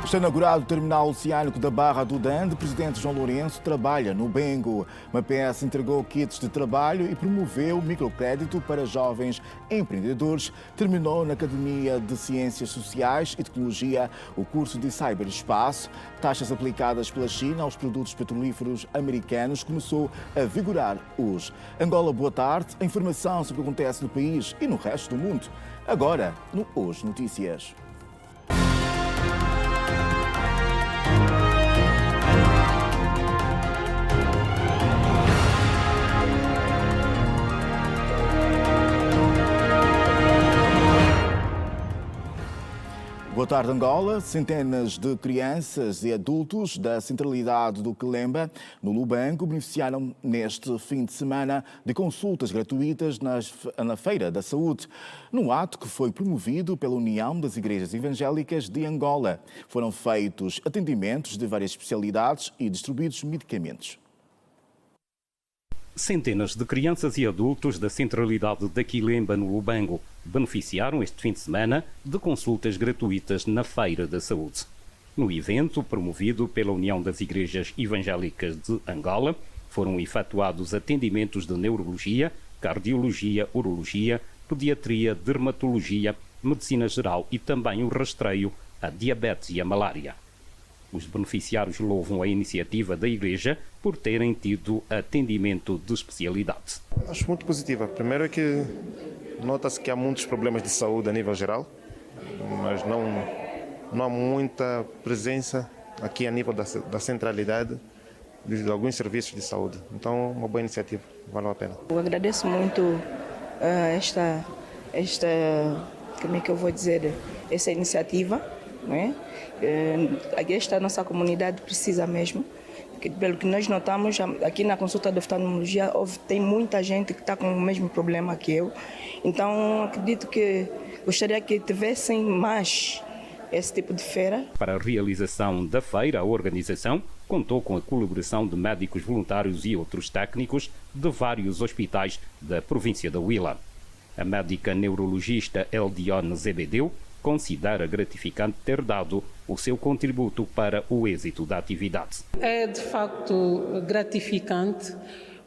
Está inaugurado o terminal oceânico da Barra do Dande. O presidente João Lourenço trabalha no Bengo. MAPES entregou kits de trabalho e promoveu microcrédito para jovens empreendedores. Terminou na Academia de Ciências Sociais e Tecnologia o curso de Cyberespaço. Taxas aplicadas pela China aos produtos petrolíferos americanos começou a vigorar hoje. Angola, boa tarde. A informação sobre o que acontece no país e no resto do mundo. Agora, no Hoje Notícias. Boa tarde, Angola. Centenas de crianças e adultos da centralidade do Quelemba, no Lubango, beneficiaram neste fim de semana de consultas gratuitas na Feira da Saúde, num ato que foi promovido pela União das Igrejas Evangélicas de Angola. Foram feitos atendimentos de várias especialidades e distribuídos medicamentos. Centenas de crianças e adultos da centralidade da Quelemba, no Lubango, beneficiaram este fim de semana de consultas gratuitas na Feira da Saúde. No evento, promovido pela União das Igrejas Evangélicas de Angola, foram efetuados atendimentos de neurologia, cardiologia, urologia, pediatria, dermatologia, medicina geral e também o rastreio à diabetes e à malária. Os beneficiários louvam a iniciativa da Igreja por terem tido atendimento de especialidade. Acho muito positiva. Primeiro é que nota-se que há muitos problemas de saúde a nível geral, mas não há muita presença aqui a nível da centralidade de alguns serviços de saúde. Então, uma boa iniciativa, valeu a pena. Eu agradeço muito esta como é que eu vou dizer, essa iniciativa, não é? Esta nossa comunidade precisa mesmo, porque pelo que nós notamos aqui na consulta de oftalmologia tem muita gente que está com o mesmo problema que eu, então acredito que gostaria que tivessem mais esse tipo de feira. Para a realização da feira, a organização contou com a colaboração de médicos voluntários e outros técnicos de vários hospitais da província da Huila. A médica neurologista Eldione Zebedeu considera gratificante ter dado o seu contributo para o êxito da atividade. É de facto gratificante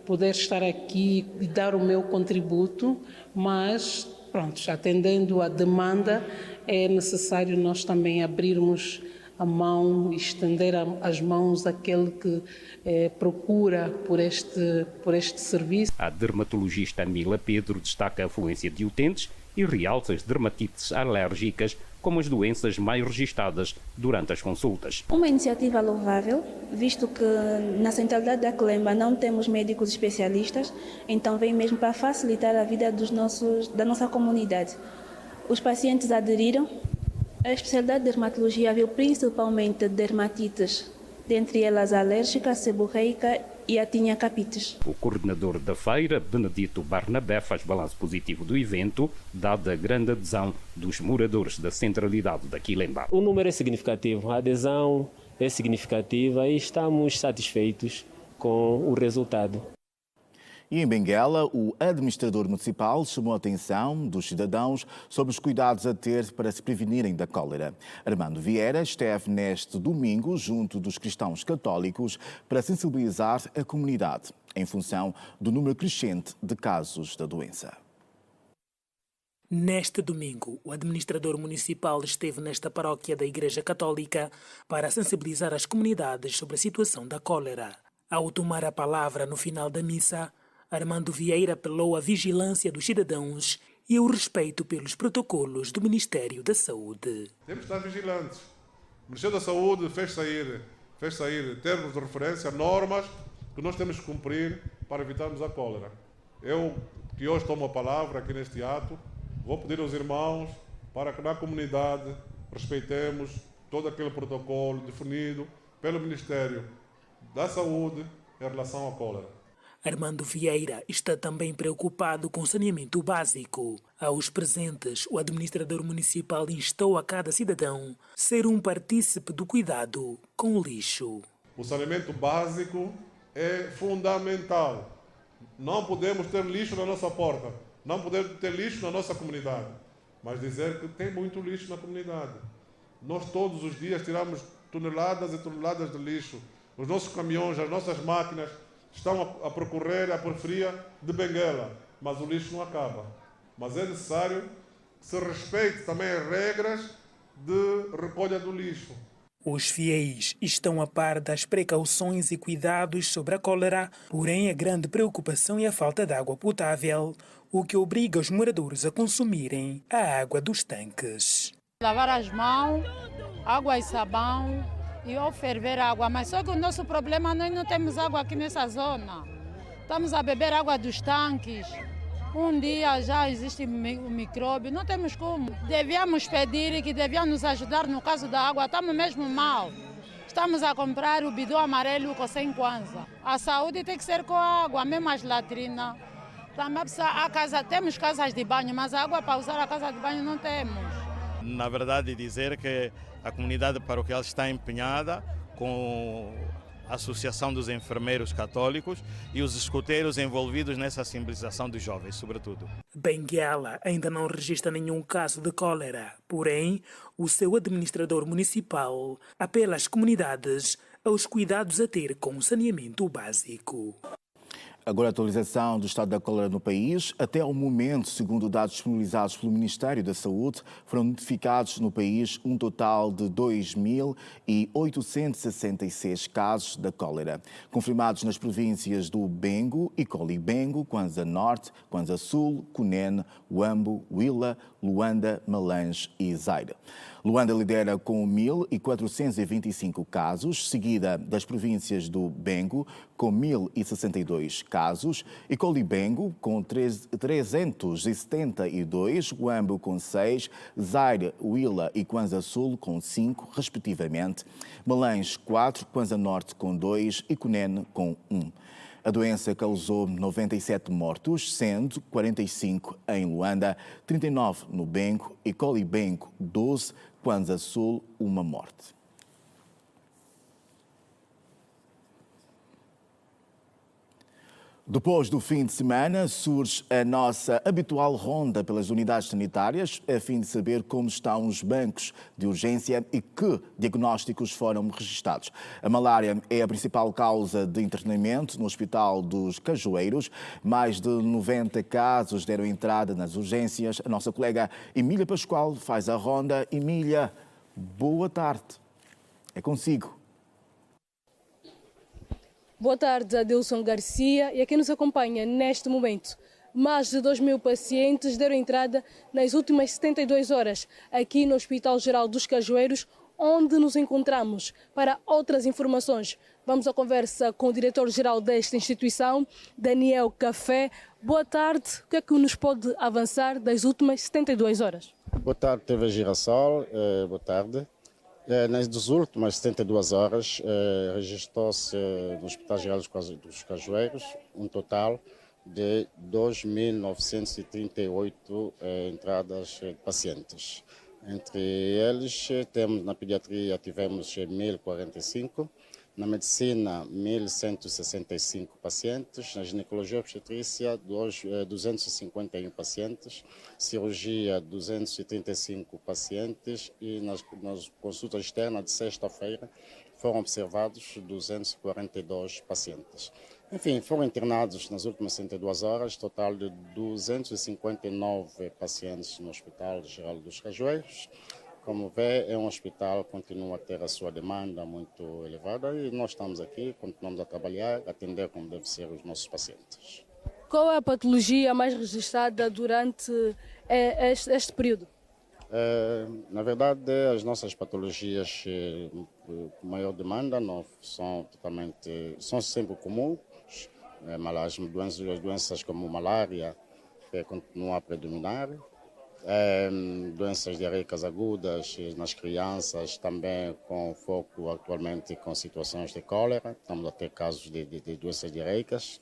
poder estar aqui e dar o meu contributo, mas pronto, atendendo à demanda, é necessário nós também abrirmos a mão, estender as mãos àquele que procura por este serviço. A dermatologista Mila Pedro destaca a afluência de utentes e realça as dermatites alérgicas como as doenças mais registadas durante as consultas. Uma iniciativa louvável, visto que na centralidade da Quelemba não temos médicos especialistas, então vem mesmo para facilitar a vida da nossa comunidade. Os pacientes aderiram. A especialidade de dermatologia viu principalmente dermatites, dentre elas a alérgica, a seborreica e a tinea capitis. O coordenador da feira, Benedito Barnabé, faz balanço positivo do evento, dada a grande adesão dos moradores da centralidade da Quelemba. O número é significativo, a adesão é significativa e estamos satisfeitos com o resultado. E em Benguela, o administrador municipal chamou a atenção dos cidadãos sobre os cuidados a ter para se prevenirem da cólera. Armando Vieira esteve neste domingo junto dos cristãos católicos para sensibilizar a comunidade em função do número crescente de casos da doença. Neste domingo, o administrador municipal esteve nesta paróquia da Igreja Católica para sensibilizar as comunidades sobre a situação da cólera. Ao tomar a palavra no final da missa, Armando Vieira apelou à vigilância dos cidadãos e ao respeito pelos protocolos do Ministério da Saúde. Temos de estar vigilantes. O Ministério da Saúde fez sair termos de referência, normas que nós temos que cumprir para evitarmos a cólera. Eu, que hoje tomo a palavra aqui neste ato, vou pedir aos irmãos para que na comunidade respeitemos todo aquele protocolo definido pelo Ministério da Saúde em relação à cólera. Armando Vieira está também preocupado com o saneamento básico. Aos presentes, o administrador municipal instou a cada cidadão ser um partícipe do cuidado com o lixo. O saneamento básico é fundamental. Não podemos ter lixo na nossa porta, não podemos ter lixo na nossa comunidade, mas dizer que tem muito lixo na comunidade. Nós todos os dias tiramos toneladas e toneladas de lixo. Os nossos caminhões, as nossas máquinas estão a percorrer a periferia de Benguela, mas o lixo não acaba. Mas é necessário que se respeite também as regras de recolha do lixo. Os fiéis estão a par das precauções e cuidados sobre a cólera, porém a grande preocupação é a falta de água potável, o que obriga os moradores a consumirem a água dos tanques. Lavar as mãos, água e sabão e ou ferver água, mas só que o nosso problema, nós não temos água aqui nessa zona. Estamos a beber água dos tanques. Um dia já existe um micróbio, não temos como. Devíamos pedir que deviam nos ajudar no caso da água, estamos mesmo mal. Estamos a comprar o bidô amarelo com 100 kwanza. A saúde tem que ser com água, mesmo as latrinas. Também temos casas de banho, mas a água para usar a casa de banho não temos. Na verdade, dizer que a comunidade paroquial está empenhada com a Associação dos Enfermeiros Católicos e os escuteiros envolvidos nessa sensibilização dos jovens, sobretudo. Benguela ainda não registra nenhum caso de cólera, porém, o seu administrador municipal apela às comunidades aos cuidados a ter com o saneamento básico. Agora a atualização do estado da cólera no país. Até ao momento, segundo dados disponibilizados pelo Ministério da Saúde, foram notificados no país um total de 2.866 casos da cólera, confirmados nas províncias do Bengo e Colibengo, Kwanza Norte, Kwanza Sul, Cunene, Huambo, Huila, Luanda, Malange e Zaire. Luanda lidera com 1.425 casos, seguida das províncias do Bengo, com 1.062 casos, e Colibengo, com 372, Huambo, com 6, Zaire, Huila e Kwanza Sul, com 5, respectivamente, Malange, 4, Kwanza Norte, com 2 e Cunene, com 1. A doença causou 97 mortos, sendo 45 em Luanda, 39 no Bengo e Colibengo, 12, Kwanza Sul, uma morte. Depois do fim de semana, surge a nossa habitual ronda pelas unidades sanitárias, a fim de saber como estão os bancos de urgência e que diagnósticos foram registados. A malária é a principal causa de internamento no Hospital dos Cajueiros. Mais de 90 casos deram entrada nas urgências. A nossa colega Emília Pascoal faz a ronda. Emília, boa tarde. É consigo. Boa tarde, Adilson Garcia e a quem nos acompanha neste momento. Mais de 2.000 pacientes deram entrada nas últimas 72 horas aqui no Hospital Geral dos Cajueiros, onde nos encontramos. Para outras informações, vamos à conversa com o diretor-geral desta instituição, Daniel Café. Boa tarde, o que é que nos pode avançar das últimas 72 horas? Boa tarde, TV Girassol, boa tarde. Nas últimas 72 horas, registrou-se no Hospital Geral dos Cajueiros um total de 2.938 entradas de pacientes. Entre eles, temos na pediatria tivemos 1.045, na medicina 1.165 pacientes, na ginecologia e obstetrícia 251 pacientes, cirurgia 235 pacientes e nas consultas externas de sexta-feira foram observados 242 pacientes. Enfim, foram internados nas últimas 72 horas, total de 259 pacientes no Hospital Geral dos Cajueiros. Como vê, é um hospital que continua a ter a sua demanda muito elevada e nós estamos aqui, continuamos a trabalhar, a atender como deve ser os nossos pacientes. Qual é a patologia mais registrada durante este período? Na verdade, as nossas patologias com maior demanda não são sempre comuns. Doenças como malária continuam a predominar. Doenças diarreicas agudas nas crianças, também com foco atualmente com situações de cólera. Estamos a ter casos de doenças diarreicas.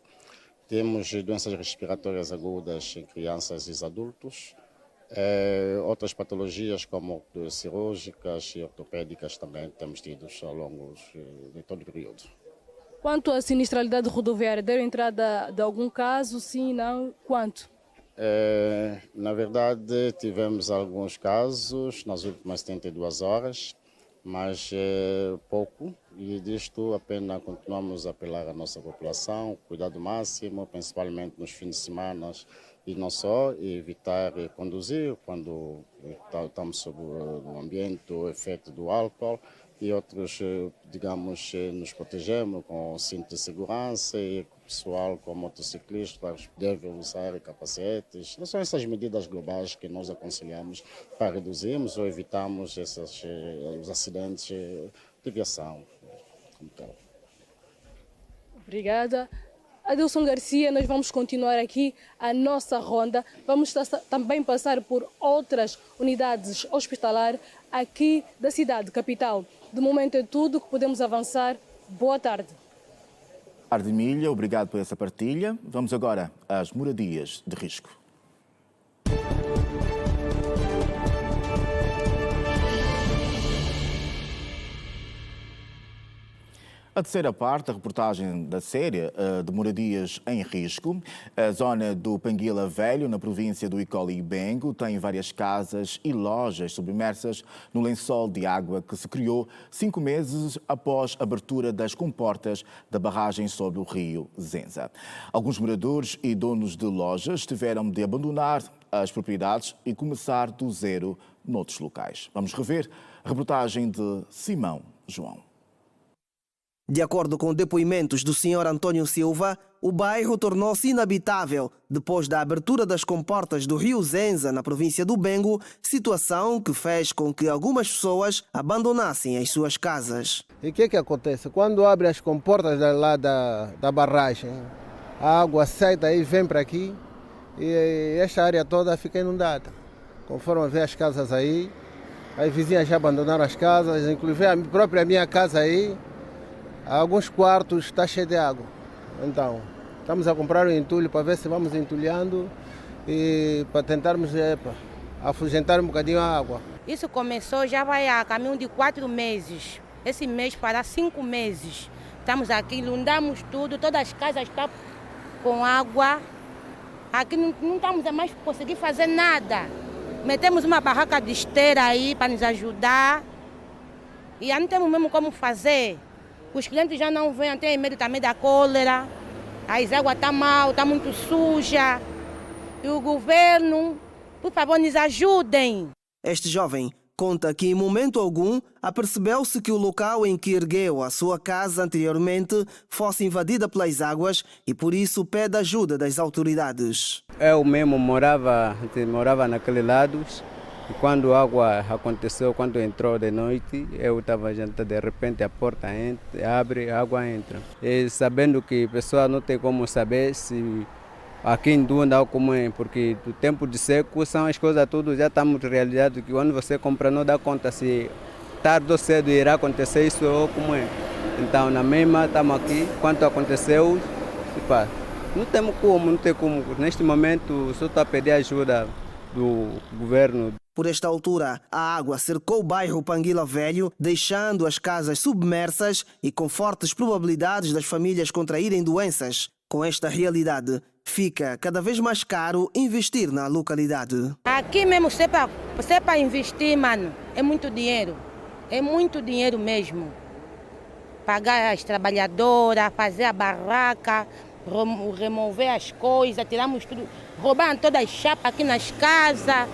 Temos doenças respiratórias agudas em crianças e adultos. Outras patologias como cirúrgicas e ortopédicas também temos tido ao longo de todo o período. Quanto à sinistralidade rodoviária, deram entrada de algum caso? Sim, não? Quanto? Na verdade, tivemos alguns casos nas últimas 72 horas, mas pouco. E disto apenas continuamos a apelar à nossa população, cuidado máximo, principalmente nos fins de semana e não só, e evitar conduzir quando estamos sob o ambiente, o efeito do álcool, e outros, digamos, nos protegemos com o cinto de segurança e o pessoal com motociclistas deve usar capacetes. Não são essas medidas globais que nós aconselhamos para reduzirmos ou evitarmos os acidentes de viação. Então. Obrigada. Adilson Garcia, nós vamos continuar aqui a nossa ronda. Vamos também passar por outras unidades hospitalares aqui da cidade capital. De momento é tudo que podemos avançar. Boa tarde. Boa tarde, Emília. Obrigado por essa partilha. Vamos agora às moradias de risco. A terceira parte da reportagem da série de moradias em risco. A zona do Panguila Velho, na província do Icoli e Bengo, tem várias casas e lojas submersas no lençol de água que se criou 5 meses após a abertura das comportas da barragem sobre o rio Zenza. Alguns moradores e donos de lojas tiveram de abandonar as propriedades e começar do zero noutros locais. Vamos rever a reportagem de Simão João. De acordo com depoimentos do Sr. António Silva, o bairro tornou-se inabitável depois da abertura das comportas do rio Zenza, na província do Bengo, situação que fez com que algumas pessoas abandonassem as suas casas. E o que acontece? Quando abre as comportas lá da barragem, a água sai daí, vem para aqui e esta área toda fica inundada. Conforme vê as casas aí, as vizinhas já abandonaram as casas, inclusive a própria minha casa aí, alguns quartos está cheio de água. Então, estamos a comprar um entulho para ver se vamos entulhando e para tentarmos afugentar um bocadinho a água. Isso começou, já vai a caminho de 4 meses. Esse mês para 5 meses. Estamos aqui, inundamos tudo, todas as casas estão com água. Aqui não estamos a mais conseguir fazer nada. Metemos uma barraca de esteira aí para nos ajudar. E já não temos mesmo como fazer. Os clientes já não vêm, tem medo também da cólera. As águas estão mal, está muito suja. E o governo, por favor, nos ajudem. Este jovem conta que em momento algum apercebeu-se que o local em que ergueu a sua casa anteriormente fosse invadida pelas águas e por isso pede ajuda das autoridades. Eu mesmo morava naquele lado. E quando a água aconteceu, quando entrou de noite, eu estava jantando, de repente a porta abre, a água entra. E sabendo que a pessoa não tem como saber se aqui em Dunda ou como é, porque do tempo de seco são as coisas tudo já está muito realidade, que quando você compra não dá conta se tarde ou cedo irá acontecer isso ou como é. Então na mesma estamos aqui, quando aconteceu, não tem como. Neste momento só está a pedir ajuda do governo. Por esta altura, a água cercou o bairro Panguila Velho, deixando as casas submersas e com fortes probabilidades das famílias contraírem doenças. Com esta realidade, fica cada vez mais caro investir na localidade. Aqui mesmo, se é para investir, mano, é muito dinheiro. É muito dinheiro mesmo. Pagar as trabalhadoras, fazer a barraca, remover as coisas, tiramos tudo, roubaram todas as chapas aqui nas casas.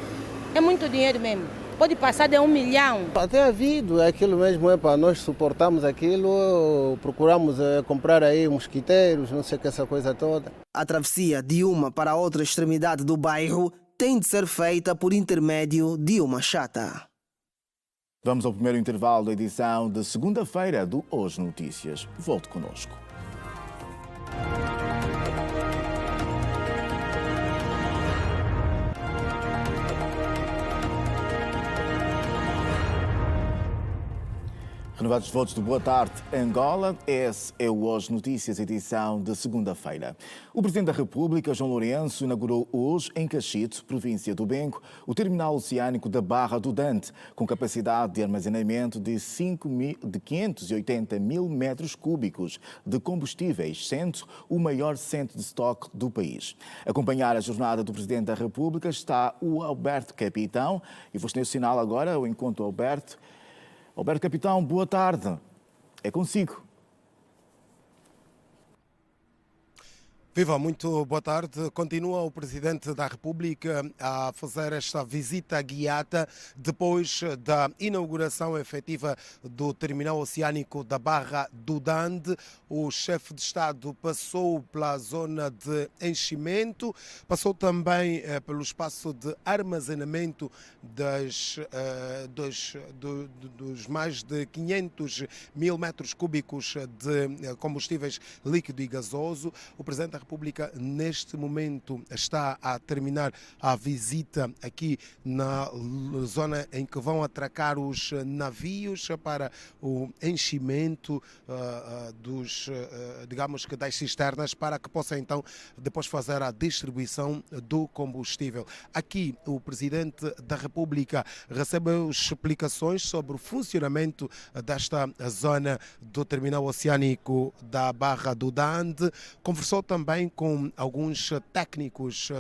É muito dinheiro mesmo. Pode passar de 1 milhão. Até a vida, aquilo mesmo é para nós suportarmos aquilo, procuramos comprar aí mosquiteiros, não sei o que, essa coisa toda. A travessia de uma para a outra extremidade do bairro tem de ser feita por intermédio de uma chata. Vamos ao primeiro intervalo da edição de segunda-feira do Hoje Notícias. Volte connosco. Renovados votos de boa tarde, Angola. Esse é o Hoje Notícias, edição de segunda-feira. O Presidente da República, João Lourenço, inaugurou hoje, em Cachito, província do Bengo, o terminal oceânico da Barra do Dante, com capacidade de armazenamento de 580 mil metros cúbicos de combustíveis, sendo o maior centro de estoque do país. A acompanhar a jornada do Presidente da República está o Alberto Capitão. E vou estender o sinal agora, o encontro Alberto. Alberto Capitão, boa tarde. É consigo. Viva, muito boa tarde. Continua o Presidente da República a fazer esta visita guiada depois da inauguração efetiva do terminal oceânico da Barra do Dande. O chefe de Estado passou pela zona de enchimento, passou também pelo espaço de armazenamento dos mais de 500 mil metros cúbicos de combustíveis líquido e gasoso. O Presidente da República, neste momento, está a terminar a visita aqui na zona em que vão atracar os navios para o enchimento das cisternas, para que possa então depois fazer a distribuição do combustível. Aqui o Presidente da República recebeu explicações sobre o funcionamento desta zona do terminal oceânico da Barra do Dande, conversou também com alguns técnicos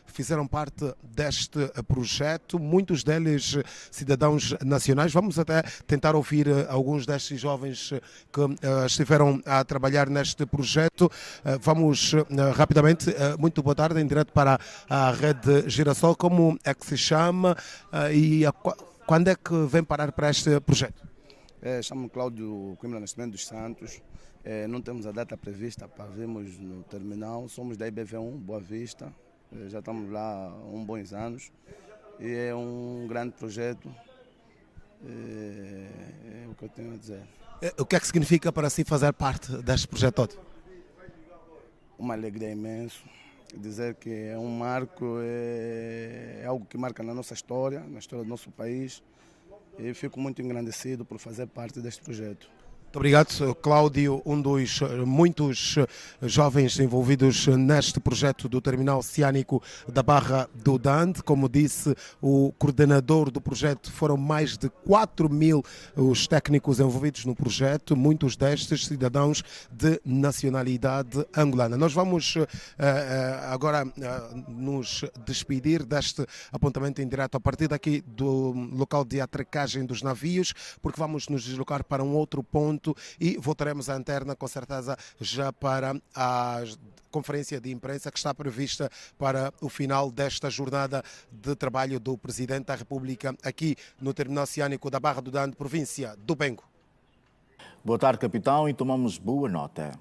que fizeram parte deste projeto, muitos deles cidadãos nacionais. Vamos até tentar ouvir alguns destes jovens que estiveram a trabalhar neste projeto. Vamos rapidamente. Muito boa tarde, em direto para a Rede Girassol. Como é que se chama e quando é que vem parar para este projeto? Chamo-me Cláudio Coimbra Nascimento dos Santos. Não temos a data prevista para vermos no terminal. Somos da IBV1, Boa Vista. Já estamos lá há bons anos. E é um grande projeto. É o que eu tenho a dizer. O que é que significa para si fazer parte deste projeto todo? Uma alegria imensa. Dizer que é um marco, é algo que marca na nossa história, na história do nosso país. E fico muito engrandecido por fazer parte deste projeto. Muito obrigado, Cláudio, um dos muitos jovens envolvidos neste projeto do terminal oceânico da Barra do Dande. Como disse o coordenador do projeto, foram mais de 4 mil os técnicos envolvidos no projeto, muitos destes cidadãos de nacionalidade angolana. Nós vamos agora nos despedir deste apontamento em direto a partir daqui do local de atracagem dos navios, porque vamos nos deslocar para um outro ponto e voltaremos à Antena, com certeza, já para a conferência de imprensa que está prevista para o final desta jornada de trabalho do Presidente da República aqui no terminal oceânico da Barra do Dande, província do Bengo. Boa tarde, capitão, e tomamos boa nota.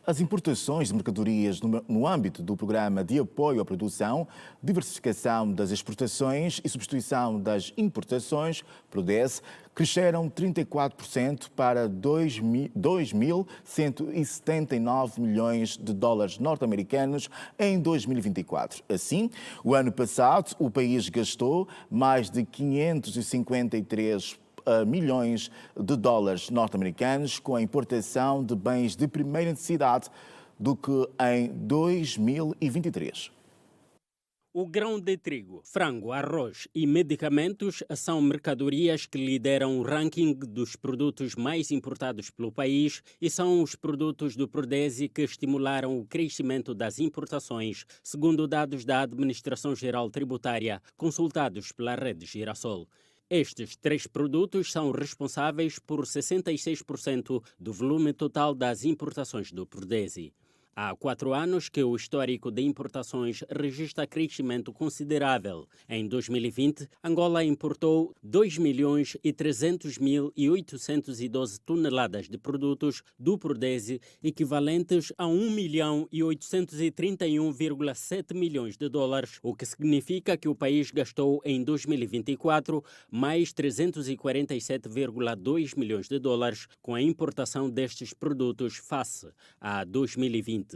As importações de mercadorias no âmbito do Programa de Apoio à Produção, Diversificação das Exportações e Substituição das Importações, PRODES, cresceram 34% para 2.179 milhões de dólares norte-americanos em 2024. Assim, o ano passado, o país gastou mais de 553 milhões de dólares norte-americanos com a importação de bens de primeira necessidade do que em 2023. O grão de trigo, frango, arroz e medicamentos são mercadorias que lideram o ranking dos produtos mais importados pelo país e são os produtos do Prodesi que estimularam o crescimento das importações, segundo dados da Administração Geral Tributária, consultados pela Rede Girassol. Estes 3 produtos são responsáveis por 66% do volume total das importações do Prodesi. Há 4 anos que o histórico de importações registra crescimento considerável. Em 2020, Angola importou 2.300.812 toneladas de produtos do Prodesi, equivalentes a 1.831,7 milhões de dólares, o que significa que o país gastou em 2024 mais 347,2 milhões de dólares com a importação destes produtos face a 2020.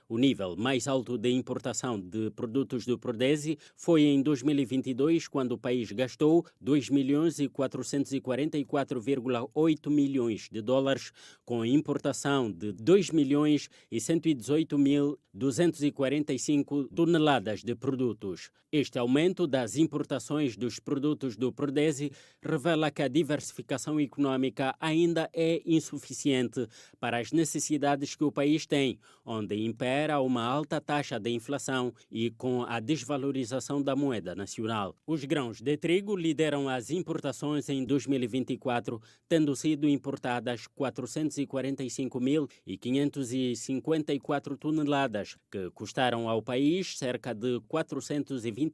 O nível mais alto de importação de produtos do Prodesi foi em 2022, quando o país gastou 2.444,8 milhões de dólares, com a importação de 2.118.245 toneladas de produtos. Este aumento das importações dos produtos do Prodesi revela que a diversificação econômica ainda é insuficiente para as necessidades que o país tem, onde impera uma alta taxa de inflação e com a desvalorização da moeda nacional. Os grãos de trigo lideram as importações em 2024, tendo sido importadas 445.554 toneladas, que custaram ao país cerca de 425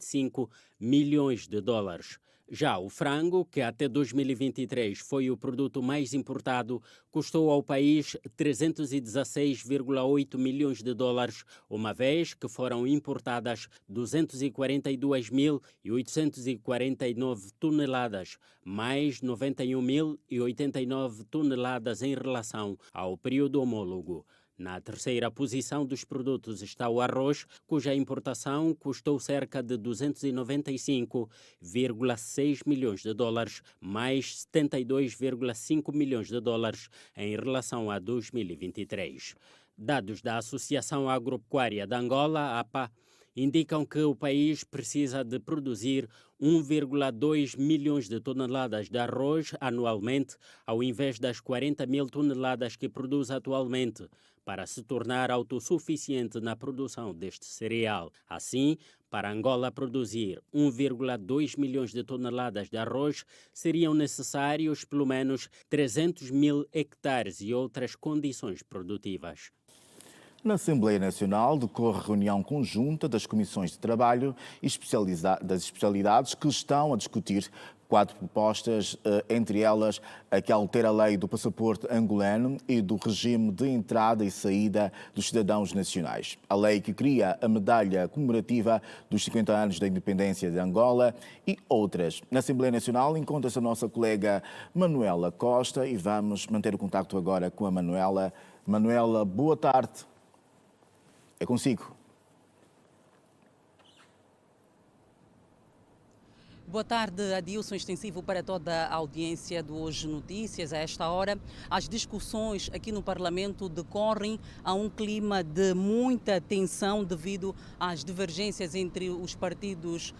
milhões de dólares. Já o frango, que até 2023 foi o produto mais importado, custou ao país 316,8 milhões de dólares, uma vez que foram importadas 242.849 toneladas, mais 91.089 toneladas em relação ao período homólogo. Na terceira posição dos produtos está o arroz, cuja importação custou cerca de 295,6 milhões de dólares, mais 72,5 milhões de dólares em relação a 2023. Dados da Associação Agropecuária de Angola, APA, indicam que o país precisa de produzir 1,2 milhões de toneladas de arroz anualmente, ao invés das 40 mil toneladas que produz atualmente, para se tornar autossuficiente na produção deste cereal. Assim, para Angola produzir 1,2 milhões de toneladas de arroz, seriam necessários pelo menos 300 mil hectares e outras condições produtivas. Na Assembleia Nacional decorre reunião conjunta das Comissões de Trabalho e das especialidades que estão a discutir 4 propostas, entre elas a que altera a lei do passaporte angolano e do regime de entrada e saída dos cidadãos nacionais. A lei que cria a medalha comemorativa dos 50 anos da independência de Angola e outras. Na Assembleia Nacional encontra-se a nossa colega Manuela Costa e vamos manter o contacto agora com a Manuela. Manuela, boa tarde. É consigo. Boa tarde, Adilson, extensivo para toda a audiência do Hoje Notícias. A esta hora, as discussões aqui no Parlamento decorrem a um clima de muita tensão devido às divergências entre os partidos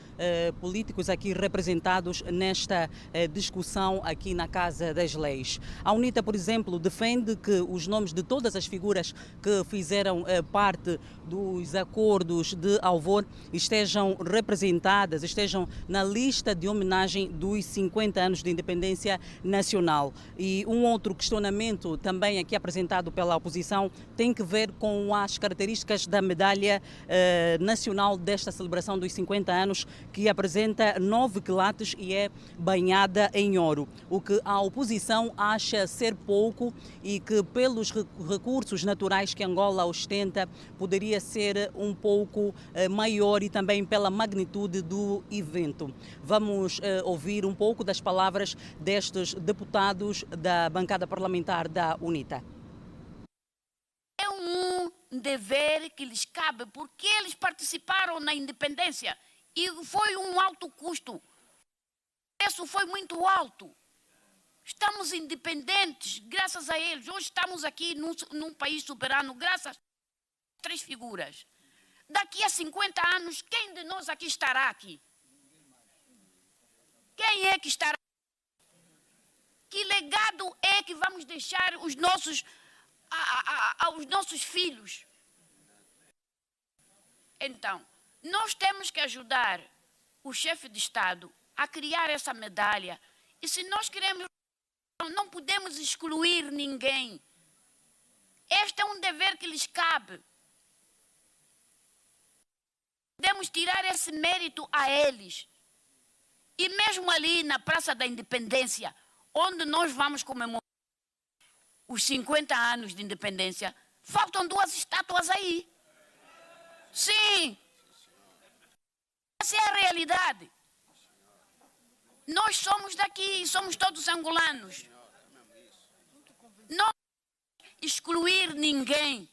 políticos aqui representados nesta discussão aqui na Casa das Leis. A UNITA, por exemplo, defende que os nomes de todas as figuras que fizeram parte dos acordos de Alvor estejam representadas, estejam na lista de homenagem dos 50 anos de independência nacional. E um outro questionamento também aqui apresentado pela oposição tem que ver com as características da medalha nacional desta celebração dos 50 anos, que apresenta 9 quilates e é banhada em ouro, o que a oposição acha ser pouco e que pelos recursos naturais que Angola ostenta poderia ser um pouco maior e também pela magnitude do evento. Vamos ouvir um pouco das palavras destes deputados da bancada parlamentar da UNITA. É um dever que lhes cabe, porque eles participaram na independência e foi um alto custo. O preço foi muito alto. Estamos independentes graças a eles. Hoje estamos aqui num país soberano graças a 3 figuras. Daqui a 50 anos, quem de nós aqui estará aqui? Quem é que estará? Que legado é que vamos deixar aos nossos filhos? Então, nós temos que ajudar o chefe de Estado a criar essa medalha. E se nós queremos, não podemos excluir ninguém. Este é um dever que lhes cabe. Podemos tirar esse mérito a eles. E mesmo ali na Praça da Independência, onde nós vamos comemorar os 50 anos de independência, faltam 2 estátuas aí. Sim. Essa é a realidade. Nós somos daqui, somos todos angolanos. Não excluir ninguém.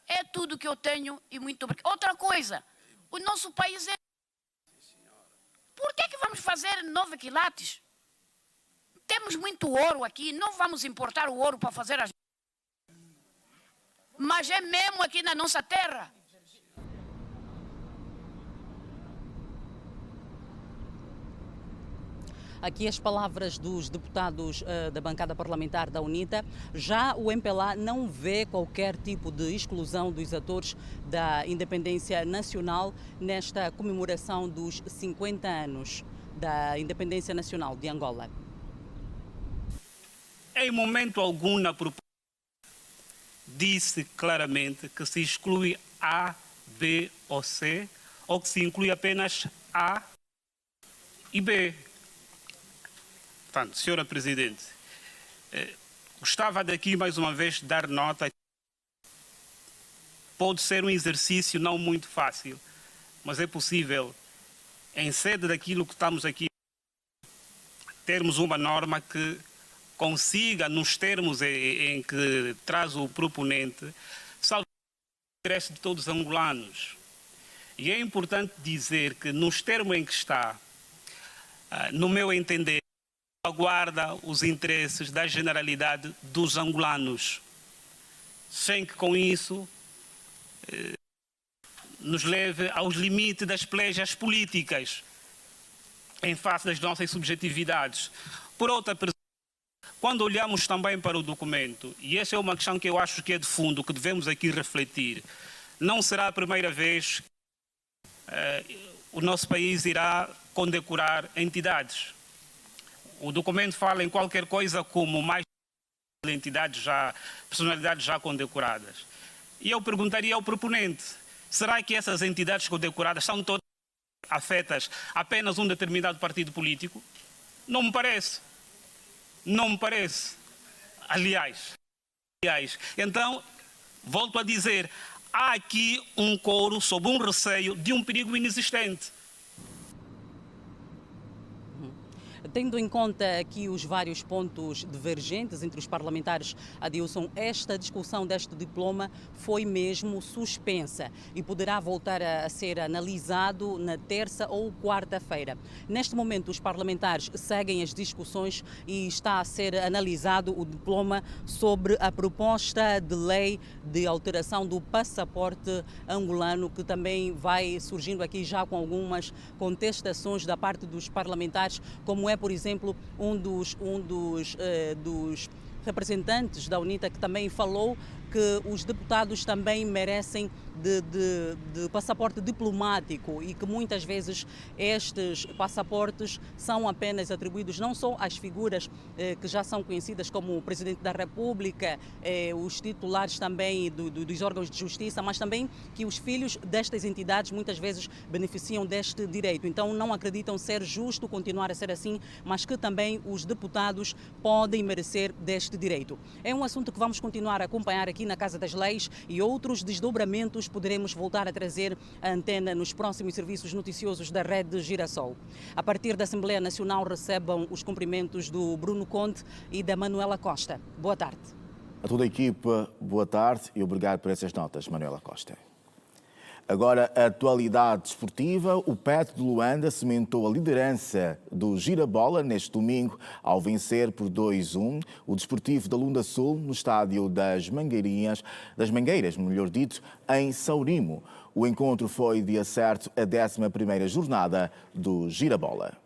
É tudo que eu tenho e muito obrigado. Outra coisa, o nosso país é... Por que vamos fazer 9 quilates? Temos muito ouro aqui, não vamos importar o ouro para fazer as... Mas é mesmo aqui na nossa terra. Aqui as palavras dos deputados da bancada parlamentar da UNITA. Já o MPLA não vê qualquer tipo de exclusão dos atores da independência nacional nesta comemoração dos 50 anos da independência nacional de Angola. Em momento algum na proposta disse claramente que se exclui A, B ou C, ou que se inclui apenas A e B. Portanto, Senhora Presidente, gostava daqui mais uma vez dar nota. Pode ser um exercício não muito fácil, mas é possível, em sede daquilo que estamos aqui, termos uma norma que consiga, nos termos em que traz o proponente, salvar o interesse de todos os angolanos. E é importante dizer que, nos termos em que está, no meu entender, aguarda os interesses da generalidade dos angolanos, sem que com isso nos leve aos limites das pelejas políticas em face das nossas subjetividades. Por outra parte, quando olhamos também para o documento, e essa é uma questão que eu acho que é de fundo, que devemos aqui refletir, não será a primeira vez que o nosso país irá condecorar entidades. O documento fala em qualquer coisa como mais de entidades já, personalidades já condecoradas. E eu perguntaria ao proponente, será que essas entidades condecoradas são todas afetas a apenas um determinado partido político? Não me parece. Não me parece. Aliás, então, volto a dizer, há aqui um coro sob um receio de um perigo inexistente. Tendo em conta aqui os vários pontos divergentes entre os parlamentares, Adilson, esta discussão deste diploma foi mesmo suspensa e poderá voltar a ser analisado na terça ou quarta-feira. Neste momento, os parlamentares seguem as discussões e está a ser analisado o diploma sobre a proposta de lei de alteração do passaporte angolano, que também vai surgindo aqui já com algumas contestações da parte dos parlamentares, como é, por exemplo, um dos representantes da UNITA que também falou que os deputados também merecem de passaporte diplomático e que muitas vezes estes passaportes são apenas atribuídos não só às figuras que já são conhecidas como o Presidente da República, os titulares também dos órgãos de justiça, mas também que os filhos destas entidades muitas vezes beneficiam deste direito. Então não acreditam ser justo continuar a ser assim, mas que também os deputados podem merecer deste direito. É um assunto que vamos continuar a acompanhar aqui na Casa das Leis e outros desdobramentos poderemos voltar a trazer a antena nos próximos serviços noticiosos da Rede Girassol. A partir da Assembleia Nacional recebam os cumprimentos do Bruno Conde e da Manuela Costa. Boa tarde. A toda a equipa, boa tarde e obrigado por essas notas, Manuela Costa. Agora, a atualidade desportiva. O Petro de Luanda cimentou a liderança do Girabola neste domingo ao vencer por 2-1 o Desportivo da Lunda Sul no estádio das Mangueiras, melhor dito, em Saurimo. O encontro foi dia certo a 11ª jornada do Girabola.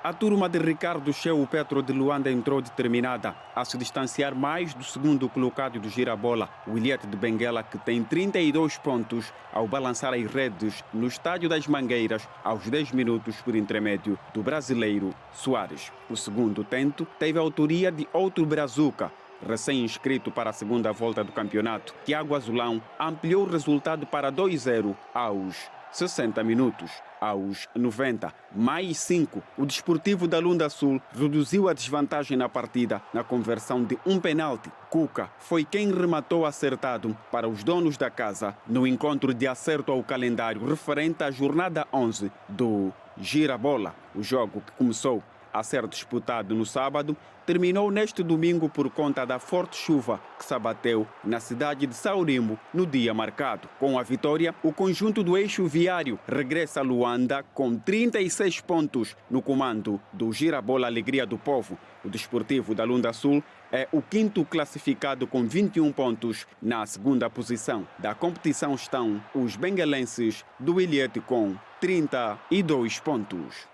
A turma de Ricardo Cheu Petro de Luanda entrou determinada a se distanciar mais do segundo colocado do Girabola, o Ilhete de Benguela, que tem 32 pontos ao balançar as redes no estádio das Mangueiras aos 10 minutos por intermédio do brasileiro Soares. O segundo tento teve a autoria de outro brazuca, recém-inscrito para a segunda volta do campeonato. Tiago Azulão ampliou o resultado para 2-0 aos 60 minutos. Aos 90, mais 5, o Desportivo da Lunda Sul reduziu a desvantagem na partida na conversão de um penalti. Cuca foi quem rematou acertado para os donos da casa no encontro de acerto ao calendário referente à jornada 11 do Girabola. O jogo, que começou a ser disputado no sábado, terminou neste domingo por conta da forte chuva que se abateu na cidade de Saurimo no dia marcado. Com a vitória, o conjunto do eixo viário regressa a Luanda com 36 pontos no comando do Girabola Alegria do Povo. O Desportivo da Lunda Sul é o quinto classificado com 21 pontos. Na segunda posição da competição estão os benguelenses do Ilhete com 32 pontos.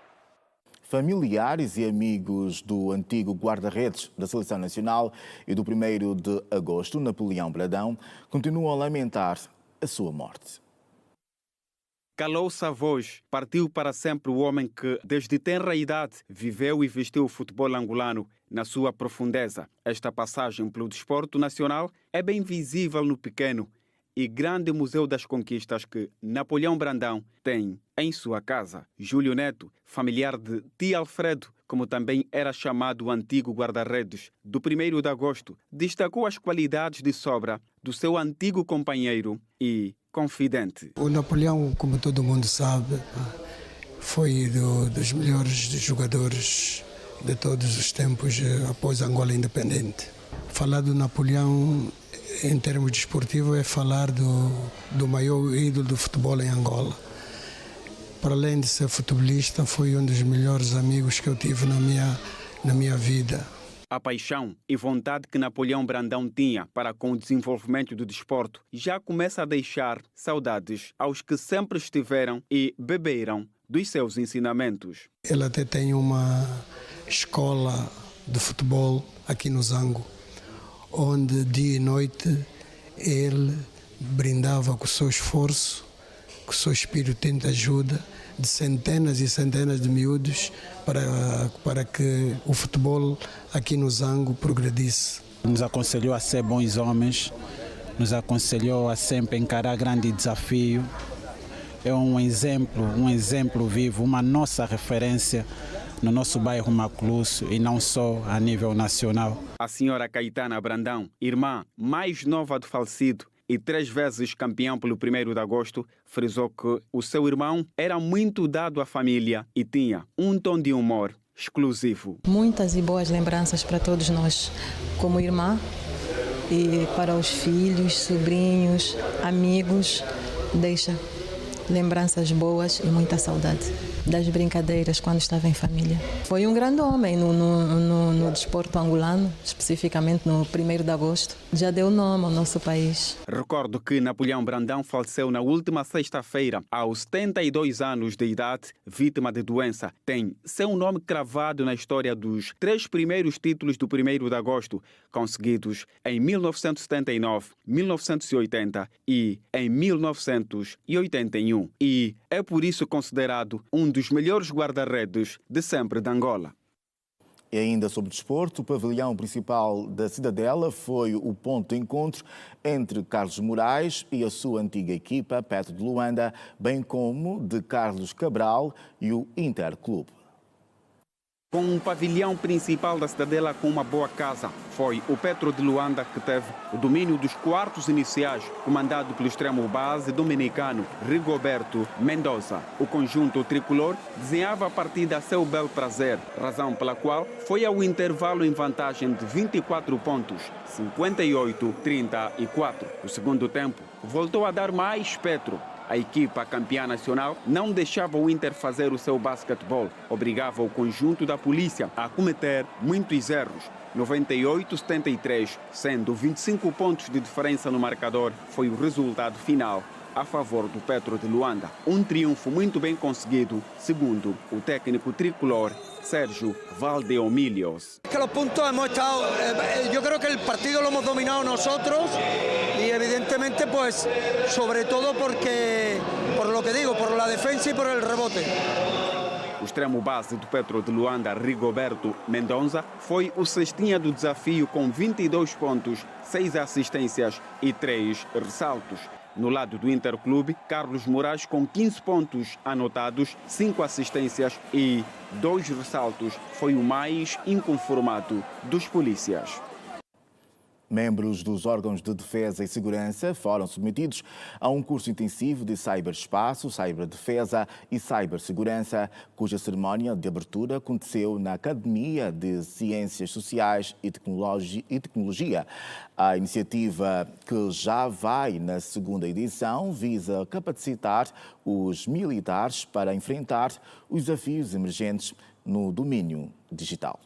Familiares e amigos do antigo guarda-redes da Seleção Nacional e do 1º de agosto, Napoleão Brandão, continuam a lamentar a sua morte. Calou-se a voz, partiu para sempre o homem que, desde tenra idade, viveu e vestiu o futebol angolano na sua profundeza. Esta passagem pelo desporto nacional é bem visível no pequeno e grande Museu das Conquistas que Napoleão Brandão tem em sua casa. Júlio Neto, familiar de Tio Alfredo, como também era chamado o antigo guarda-redes do 1º de agosto, destacou as qualidades de sobra do seu antigo companheiro e confidente. O Napoleão, como todo mundo sabe, foi dos melhores jogadores de todos os tempos após a Angola independente. Falar do Napoleão em termos desportivos é falar do maior ídolo do futebol em Angola. Para além de ser futebolista, foi um dos melhores amigos que eu tive na minha vida. A paixão e vontade que Napoleão Brandão tinha para com o desenvolvimento do desporto já começa a deixar saudades aos que sempre estiveram e beberam dos seus ensinamentos. Ele até tem uma escola de futebol aqui no Zango, onde dia e noite ele brindava com o seu esforço, com o seu espírito de ajuda, de centenas e centenas de miúdos para que o futebol aqui no Zango progredisse. Nos aconselhou a ser bons homens, nos aconselhou a sempre encarar grande desafio. É um exemplo vivo, uma nossa referência no nosso bairro Macluço e não só a nível nacional. A senhora Caetana Brandão, irmã mais nova do falecido e 3 vezes campeão pelo 1º de agosto, frisou que o seu irmão era muito dado à família e tinha um tom de humor exclusivo. Muitas e boas lembranças para todos nós, como irmã, e para os filhos, sobrinhos, amigos, deixa lembranças boas e muita saudade das brincadeiras quando estava em família. Foi um grande homem no desporto angolano, especificamente no 1º de agosto. Já deu nome ao nosso país. Recordo que Napoleão Brandão faleceu na última sexta-feira, aos 72 anos de idade, vítima de doença. Tem seu nome cravado na história dos 3 primeiros títulos do 1º de agosto, conseguidos em 1979, 1980 e em 1981. E é por isso considerado um dos melhores guarda-redes de sempre de Angola. E ainda sobre desporto, o pavilhão principal da Cidadela foi o ponto de encontro entre Carlos Moraes e a sua antiga equipa, Petro de Luanda, bem como de Carlos Cabral e o Interclube. Com um pavilhão principal da Cidadela com uma boa casa, foi o Petro de Luanda que teve o domínio dos quartos iniciais, comandado pelo extremo base dominicano Rigoberto Mendoza. O conjunto tricolor desenhava a partida a seu bel prazer, razão pela qual foi ao intervalo em vantagem de 24 pontos, 58-34. O segundo tempo voltou a dar mais Petro. A equipa campeã nacional não deixava o Inter fazer o seu basquetebol, obrigava o conjunto da polícia a cometer muitos erros. 98-73, sendo 25 pontos de diferença no marcador, foi o resultado final a favor do Petro de Luanda. Um triunfo muito bem conseguido, segundo o técnico tricolor Sérgio Valdeomilios. Que los puntos hemos estado, yo creo que el partido lo hemos dominado nosotros y evidentemente pues sobre todo por lo que digo, por la defensa y por el rebote. O extremo base do Petro de Luanda, Rigoberto Mendoza, foi o cestinha do desafio com 22 pontos, 6 assistências e 3 ressaltos. No lado do Interclube, Carlos Moraes com 15 pontos anotados, 5 assistências e 2 ressaltos, foi o mais inconformado dos polícias. Membros dos órgãos de defesa e segurança foram submetidos a um curso intensivo de ciberespaço, ciberdefesa e cibersegurança, cuja cerimónia de abertura aconteceu na Academia de Ciências Sociais e Tecnologia. A iniciativa, que já vai na segunda edição, visa capacitar os militares para enfrentar os desafios emergentes no domínio digital.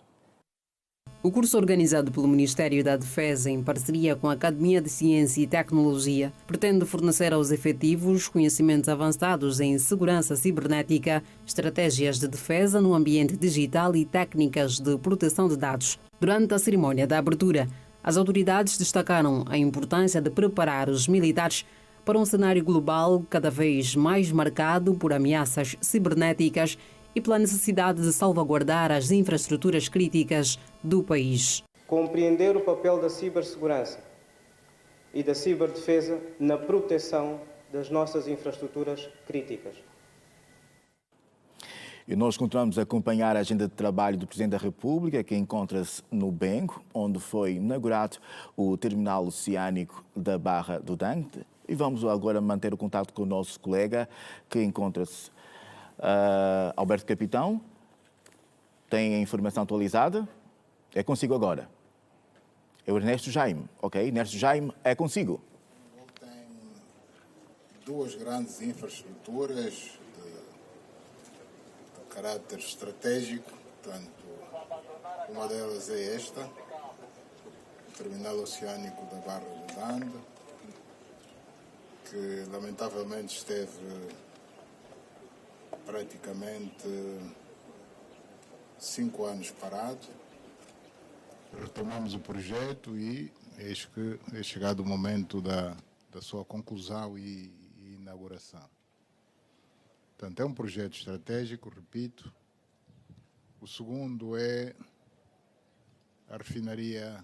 O curso, organizado pelo Ministério da Defesa em parceria com a Academia de Ciência e Tecnologia, pretende fornecer aos efetivos conhecimentos avançados em segurança cibernética, estratégias de defesa no ambiente digital e técnicas de proteção de dados. Durante a cerimónia da abertura, as autoridades destacaram a importância de preparar os militares para um cenário global cada vez mais marcado por ameaças cibernéticas e pela necessidade de salvaguardar as infraestruturas críticas do país. Compreender o papel da cibersegurança e da ciberdefesa na proteção das nossas infraestruturas críticas. E nós continuamos a acompanhar a agenda de trabalho do Presidente da República, que encontra-se no Bengo, onde foi inaugurado o terminal oceânico da Barra do Dante. E vamos agora manter o contato com o nosso colega, que encontra-se Alberto Capitão. Tem a informação atualizada? É consigo agora. É o Ernesto Jaime, ok? Ernesto Jaime, é consigo. Tem duas grandes infraestruturas de caráter estratégico, portanto, uma delas é esta, o terminal oceânico da Barra do Dande, que lamentavelmente esteve praticamente 5 anos parado. Retomamos o projeto e eis que é chegado o momento da sua conclusão e inauguração. Portanto, é um projeto estratégico, repito. O segundo é a refinaria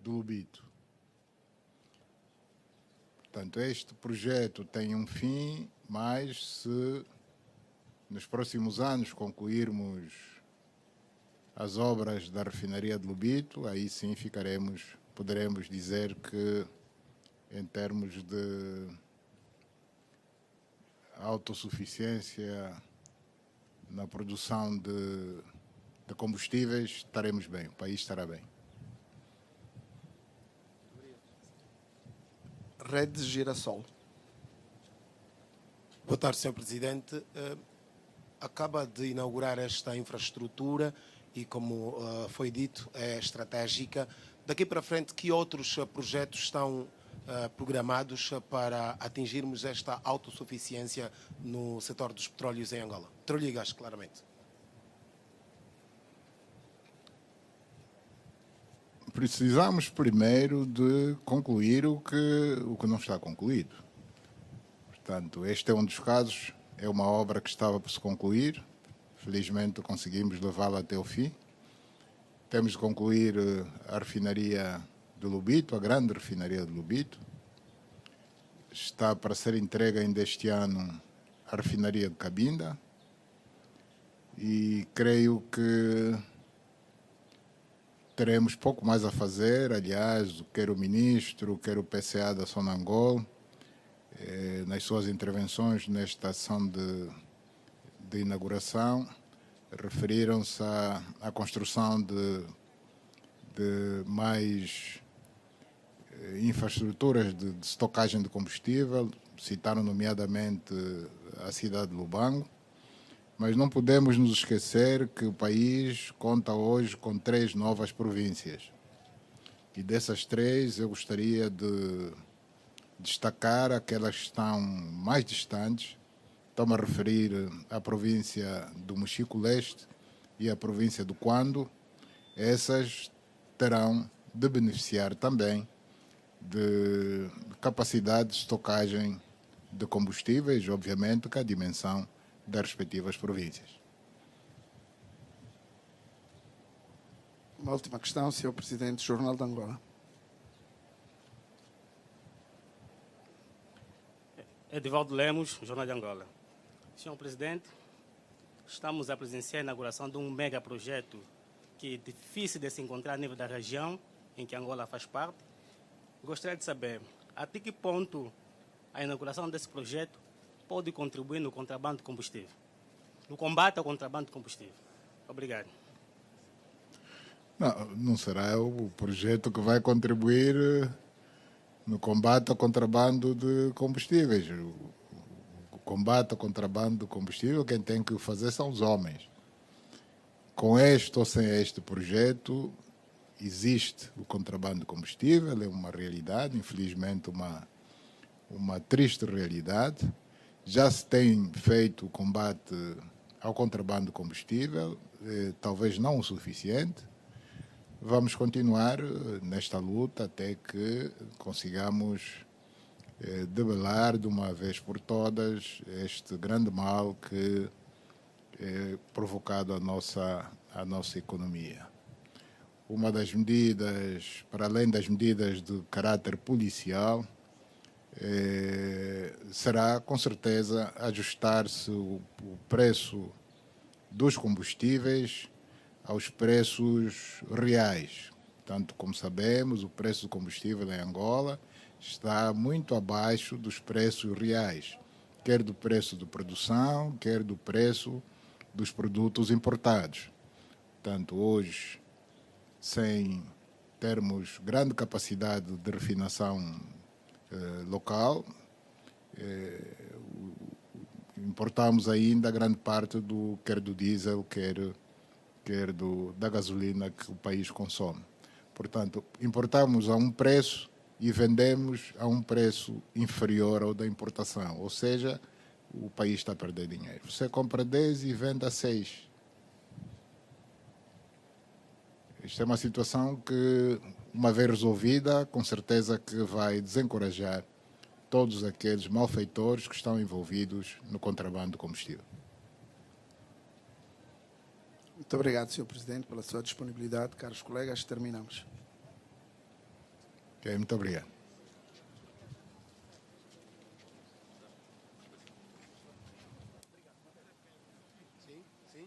do Lubito. Portanto, este projeto tem um fim, mas se nos próximos anos concluirmos as obras da refinaria de Lubito, aí sim poderemos dizer que, em termos de autossuficiência na produção de combustíveis, estaremos bem, o país estará bem. Rede Girassol. Boa tarde, Sr. Presidente. Acaba de inaugurar esta infraestrutura e, como foi dito, é estratégica. Daqui para frente, que outros projetos estão programados para atingirmos esta autossuficiência no setor dos petróleos em Angola? Petróleo e gás, claramente. Precisamos primeiro de concluir o que não está concluído. Portanto, este é um dos casos, é uma obra que estava por se concluir. Felizmente conseguimos levá-la até o fim. Temos de concluir a refinaria de Lubito, a grande refinaria de Lubito. Está para ser entregue ainda este ano a refinaria de Cabinda. E creio que teremos pouco mais a fazer. Aliás, quer o ministro, quer o PCA da Sonangol, nas suas intervenções nesta ação de inauguração, referiram-se à construção de mais infraestruturas de estocagem de combustível, citaram nomeadamente a cidade de Lubango, mas não podemos nos esquecer que o país conta hoje com 3 novas províncias. E dessas 3 eu gostaria de destacar aquelas que estão mais distantes. Estou-me a referir à província do Mochico Leste e à província do Quando. Essas terão de beneficiar também de capacidade de estocagem de combustíveis, obviamente, com a dimensão das respectivas províncias. Uma última questão, Sr. Presidente, Jornal de Angola. Edivaldo Lemos, Jornal de Angola. Senhor Presidente, estamos a presenciar a inauguração de um megaprojeto que é difícil de se encontrar a nível da região em que Angola faz parte Gostaria de saber até que ponto a inauguração desse projeto pode contribuir no contrabando de combustível, no combate ao contrabando de combustível. Obrigado. Não será o projeto que vai contribuir no combate ao contrabando de combustíveis. O combate ao contrabando de combustível, quem tem que fazer são os homens. Com este ou sem este projeto, existe o contrabando de combustível, é uma realidade, infelizmente uma triste realidade. Já se tem feito o combate ao contrabando de combustível, talvez não o suficiente. Vamos continuar nesta luta até que consigamos debelar de uma vez por todas este grande mal que é provocado à nossa economia. Uma das medidas, para além das medidas de caráter policial, será com certeza ajustar-se o preço dos combustíveis aos preços reais. Tanto como sabemos, o preço do combustível em Angola está muito abaixo dos preços reais, quer do preço de produção, quer do preço dos produtos importados. Portanto, hoje, sem termos grande capacidade de refinação local, importamos ainda grande parte quer do diesel, quer da gasolina que o país consome. Portanto, importamos a um preço e vendemos a um preço inferior ao da importação. Ou seja, o país está a perder dinheiro. Você compra 10 e vende a 6. Isto é uma situação que, uma vez resolvida, com certeza que vai desencorajar todos aqueles malfeitores que estão envolvidos no contrabando de combustível. Muito obrigado, Sr. Presidente, pela sua disponibilidade. Caros colegas, terminamos. Ok, muito obrigado. Sim.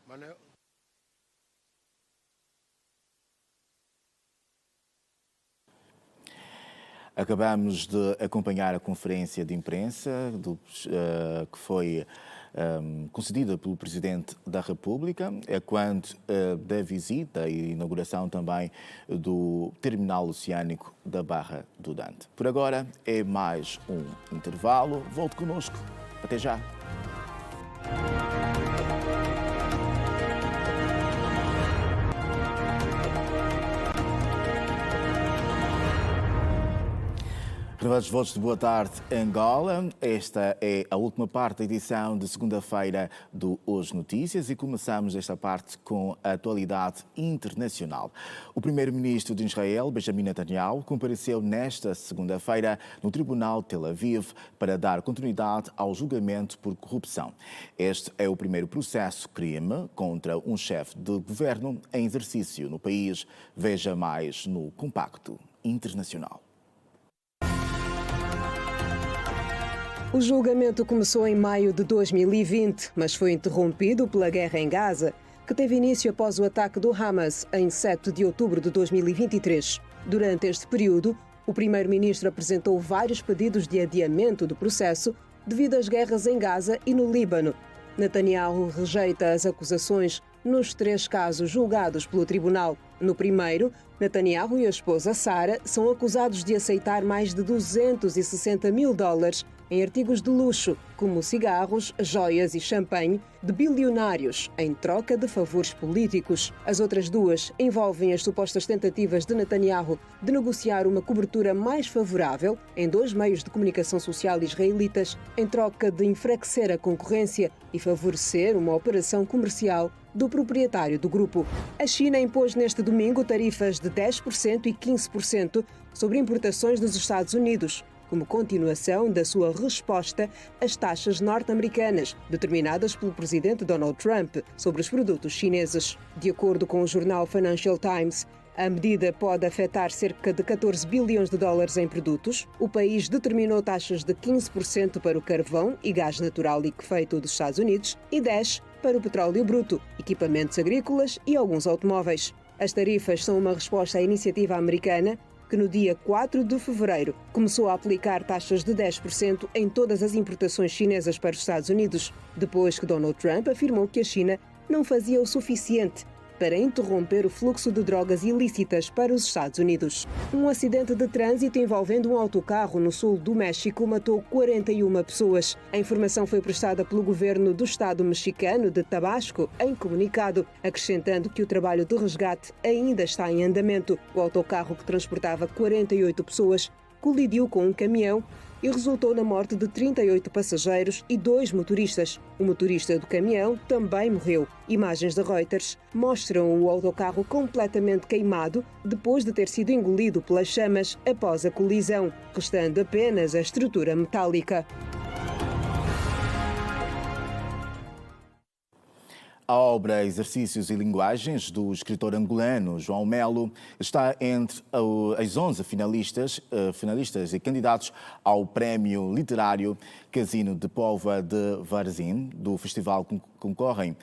Manuel. Acabamos de acompanhar a conferência de imprensa que foi concedida pelo Presidente da República, quanto da visita e inauguração também do terminal oceânico da Barra do Dante. Por agora é mais um intervalo. Volte connosco. Até já. Renovados votos de boa tarde, Angola. Esta é a última parte da edição de segunda-feira do Hoje Notícias e começamos esta parte com a atualidade internacional. O primeiro-ministro de Israel, Benjamin Netanyahu, compareceu nesta segunda-feira no Tribunal de Tel Aviv para dar continuidade ao julgamento por corrupção. Este é o primeiro processo-crime contra um chefe de governo em exercício no país. Veja mais no Compacto Internacional. O julgamento começou em maio de 2020, mas foi interrompido pela guerra em Gaza, que teve início após o ataque do Hamas em 7 de outubro de 2023. Durante este período, o primeiro-ministro apresentou vários pedidos de adiamento do processo devido às guerras em Gaza e no Líbano. Netanyahu rejeita as acusações nos 3 casos julgados pelo tribunal. No primeiro, Netanyahu e a esposa Sara são acusados de aceitar mais de $260 mil em artigos de luxo, como cigarros, joias e champanhe, de bilionários, em troca de favores políticos. As outras 2 envolvem as supostas tentativas de Netanyahu de negociar uma cobertura mais favorável em 2 meios de comunicação social israelitas, em troca de enfraquecer a concorrência e favorecer uma operação comercial do proprietário do grupo. A China impôs neste domingo tarifas de 10% e 15% sobre importações dos Estados Unidos, como continuação da sua resposta às taxas norte-americanas, determinadas pelo presidente Donald Trump sobre os produtos chineses. De acordo com o jornal Financial Times, a medida pode afetar cerca de $14 bilhões em produtos. O país determinou taxas de 15% para o carvão e gás natural liquefeito dos Estados Unidos e 10% para o petróleo bruto, equipamentos agrícolas e alguns automóveis. As tarifas são uma resposta à iniciativa americana, que no dia 4 de fevereiro começou a aplicar taxas de 10% em todas as importações chinesas para os Estados Unidos, depois que Donald Trump afirmou que a China não fazia o suficiente para interromper o fluxo de drogas ilícitas para os Estados Unidos. Um acidente de trânsito envolvendo um autocarro no sul do México matou 41 pessoas. A informação foi prestada pelo governo do estado mexicano de Tabasco em comunicado, acrescentando que o trabalho de resgate ainda está em andamento. O autocarro, que transportava 48 pessoas, colidiu com um caminhão e resultou na morte de 38 passageiros e 2 motoristas. O motorista do caminhão também morreu. Imagens da Reuters mostram o autocarro completamente queimado depois de ter sido engolido pelas chamas após a colisão, restando apenas a estrutura metálica. A obra Exercícios e Linguagens, do escritor angolano João Melo, está entre as 11 finalistas e candidatos ao Prémio Literário Casino de Póvoa de Varzim. Do festival concorrem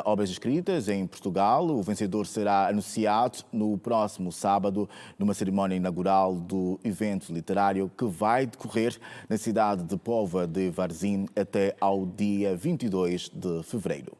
obras escritas em Portugal. O vencedor será anunciado no próximo sábado, numa cerimónia inaugural do evento literário que vai decorrer na cidade de Póvoa de Varzim até ao dia 22 de fevereiro.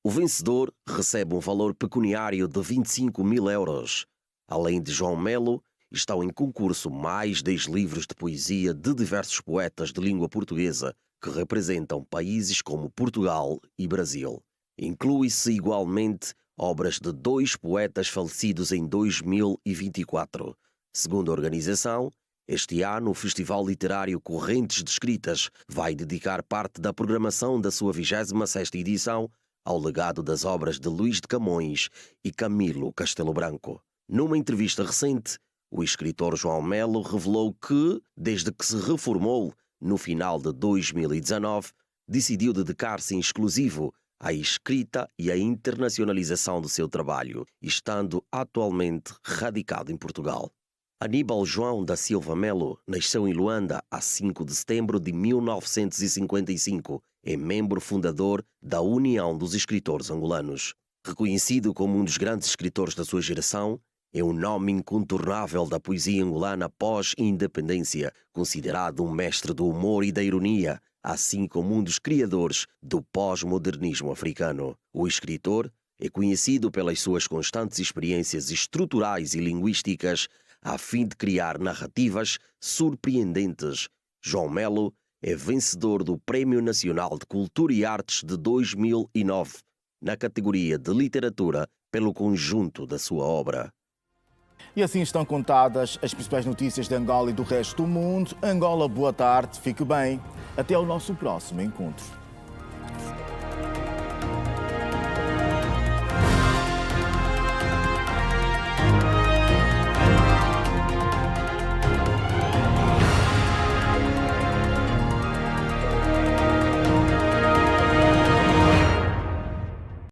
O vencedor recebe um valor pecuniário de 25 mil euros. Além de João Melo, estão em concurso mais 10 livros de poesia de diversos poetas de língua portuguesa que representam países como Portugal e Brasil. Inclui-se igualmente obras de 2 poetas falecidos em 2024. Segundo a organização, este ano o Festival Literário Correntes de Escritas vai dedicar parte da programação da sua 26ª edição ao legado das obras de Luís de Camões e Camilo Castelo Branco. Numa entrevista recente, o escritor João Melo revelou que, desde que se reformou no final de 2019, decidiu dedicar-se em exclusivo à escrita e à internacionalização do seu trabalho, estando atualmente radicado em Portugal. Aníbal João da Silva Melo nasceu em Luanda a 5 de setembro de 1955. É membro fundador da União dos Escritores Angolanos. Reconhecido como um dos grandes escritores da sua geração, é um nome incontornável da poesia angolana pós-independência, considerado um mestre do humor e da ironia, assim como um dos criadores do pós-modernismo africano. O escritor é conhecido pelas suas constantes experiências estruturais e linguísticas a fim de criar narrativas surpreendentes. João Melo é vencedor do Prémio Nacional de Cultura e Artes de 2009, na categoria de literatura, pelo conjunto da sua obra. E assim estão contadas as principais notícias de Angola e do resto do mundo. Angola, boa tarde, fique bem. Até ao nosso próximo encontro.